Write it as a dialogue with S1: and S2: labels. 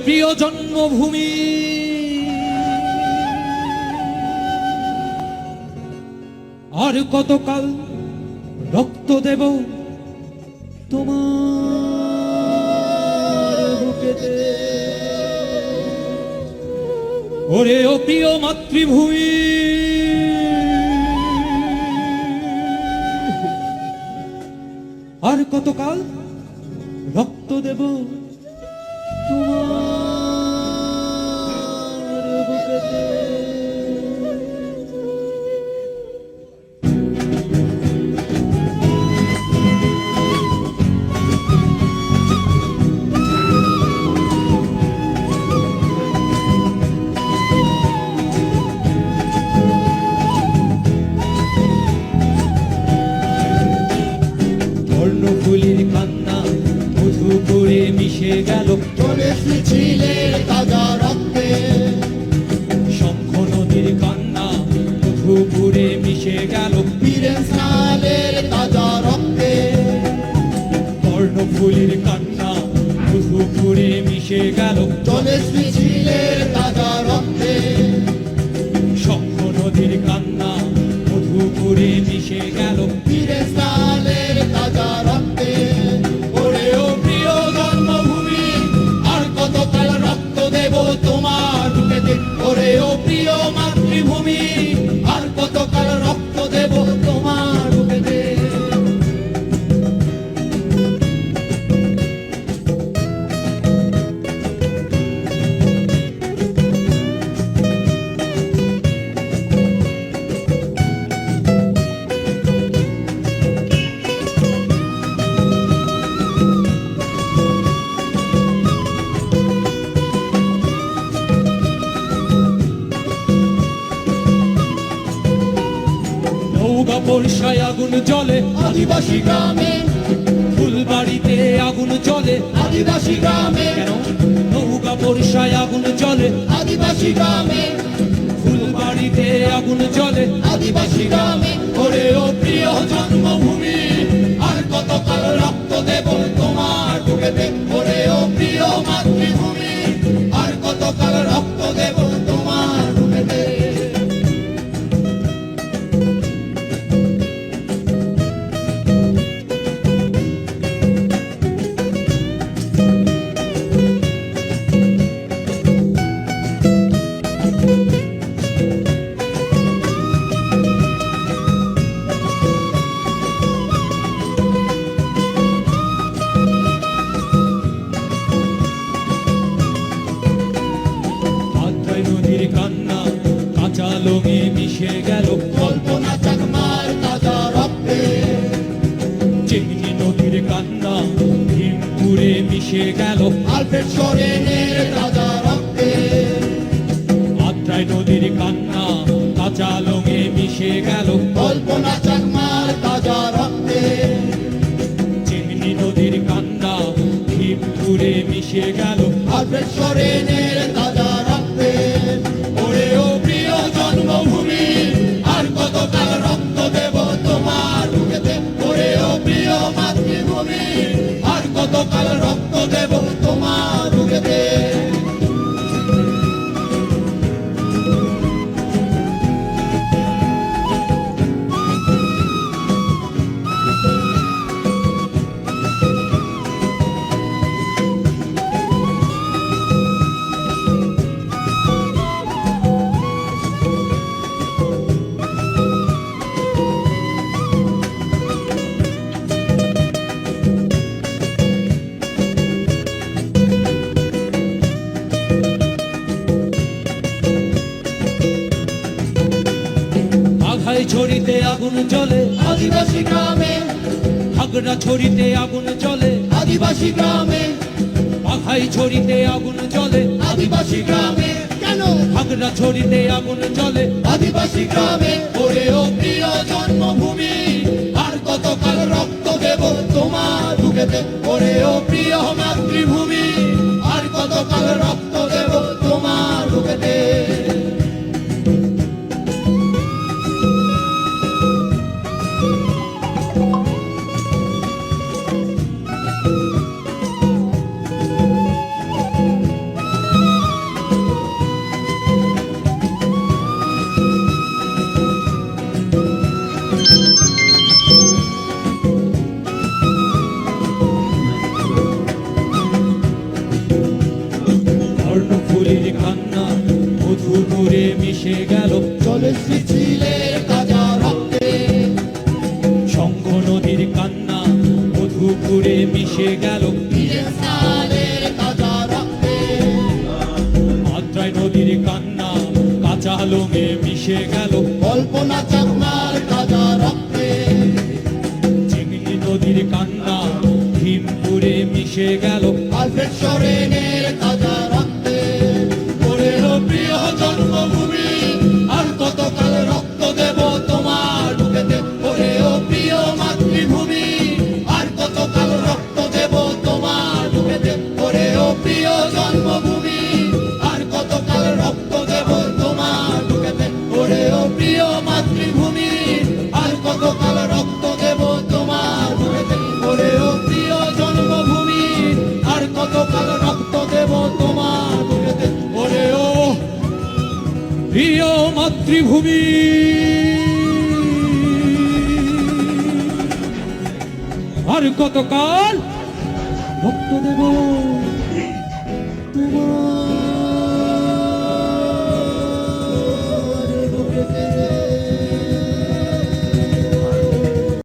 S1: প্রিয় জন্মভূমি, আর কতকাল রক্ত দেব তোমার বুকেতে। ওরে ও প্রিয় মাতৃভূমি, আর কতকাল রক্ত দেব তোমার বুকেতে। কর্ণফুলীর কান্না মধুপুরে মিশে গেল
S2: চল্লিশ মিছিলের তাজা রক্তে।
S1: শঙ্খ নদীর কান্না মধুপুরে মিশে গেল
S2: বীরের স্নানের তাজা রক্তে।
S1: কর্ণফুলীর কান্না মধুপুরে মিশে গেল
S2: চল্লিশ মিছিলের তাজা রক্তে।
S1: শঙ্খ নদীর কান্না মধুপুরে মিশে গেল
S2: বীরের স্নানের তাজা রক্তে। ওরে ও প্রিয় জন্মভূমি, আর কতকাল রক্ত দেব তোমার বুকেতে। ওরে ও প্রিয় মাতৃভূমি, আর কতকাল রক্ত দেব তোমার বুকেতে।
S1: নৌকা বর্ষায় আগুন জ্বলে
S2: আদিবাসী গ্রামে,
S1: ফুলবাড়িতে আগুন জ্বলে
S2: আদিবাসী গ্রামে,
S1: কেন? নৌকা বর্ষায় আগুন জ্বলে
S2: আদিবাসী গ্রামে,
S1: ফুলবাড়িতে আগুন জ্বলে
S2: আদিবাসী গ্রামে। ওরে ও প্রিয় জন্মভূমি, আর কতকাল রক্ত দেব তোমার বুকেতে। ওরে ও প্রিয় মাতৃভূমি, আর কতকাল রক্ত দেব তোমার বুকেতে।
S1: আত্রাই নদীর কান্না কাঁচা লোমে মিশে গেল
S2: কল্পনা চাকমার তাজা রক্তে।
S1: চিংড়ি নদীর কান্না ভীমপুরে মিশে গেল
S2: আলফ্রেড সোরেনের তাজা রক্তে।
S1: আত্রাই নদীর কান্না কাঁচা লোমে মিশে গেল
S2: কল্পনা চাকমার তাজা রক্তে।
S1: চিংড়ি নদীর কান্না ভীমপুরে মিশে গেল
S2: আলফ্রেড সোরেনের তাজা রক্তে। ওরে ও প্রিয় জন্মভূমি, আর কতকাল রক্ত দেব তোমার বুকেতে। ওরে ও প্রিয় মাতৃভূমি, আর কতকাল রক্ত দেব তোমার বুকেতে।
S1: বাঘাই ছড়িতে আগুন জ্বলে
S2: আদিবাসী গ্রামে,
S1: হাগড়া ছড়িতে আগুন জ্বলে
S2: আদিবাসী গ্রামে,
S1: বাঘাই ছড়িতে আগুন জ্বলে
S2: আদিবাসী গ্রামে। কেন?
S1: হাগড়া ছড়িতে আগুন জ্বলে
S2: আদিবাসী গ্রামে। ওরে ও প্রিয় জন্মভূমি, আর কতকাল রক্ত দেব তোমার বুকেতে। ওরে ও প্রিয় মাতৃভূমি, আর কতকাল রক্ত দেব তোমার বুকেতে।
S1: নদীর কান্না মধুপুরে মিশে গেল,
S2: চলে মিছিলের তাজা রক্তে,
S1: শঙ্খ নদীর কান্না মধুপুরে মিশে গেল,
S2: বীরের সালের তাজা রক্তে,
S1: আত্রাই নদীর কান্না কাঁচা লোমে মিশে গেল,
S2: কল্পনা চাকমার তাজা রক্তে,
S1: চিংড়ি নদীর কান্না ভীমপুরে মিশে গেল,
S2: আলফ্রেড সোরেনের তাজা রক্তে, ওরে ও প্রিয় জন্মভূমি, আর কতকাল রক্ত দেব তোমার বুকেতে, ওরে ও প্রিয় মাতৃভূমি, আর কতকাল রক্ত দেব তোমার বুকেতে, ওরে ও প্রিয় জন্মভূমি, আর কতকাল রক্ত দেব তোমার বুকেতে, ওরে ও প্রিয় মাতৃভূমি, আর কতকাল রক্ত দেব তোমার বুকেতে, ওরে ও প্রিয় জন্মভূমি, আর কতকাল রক্ত দেব তোমার বুকেতে, ওরে ও
S1: প্রিয় মাতৃভূমি, আর কতকাল রক্ত দেব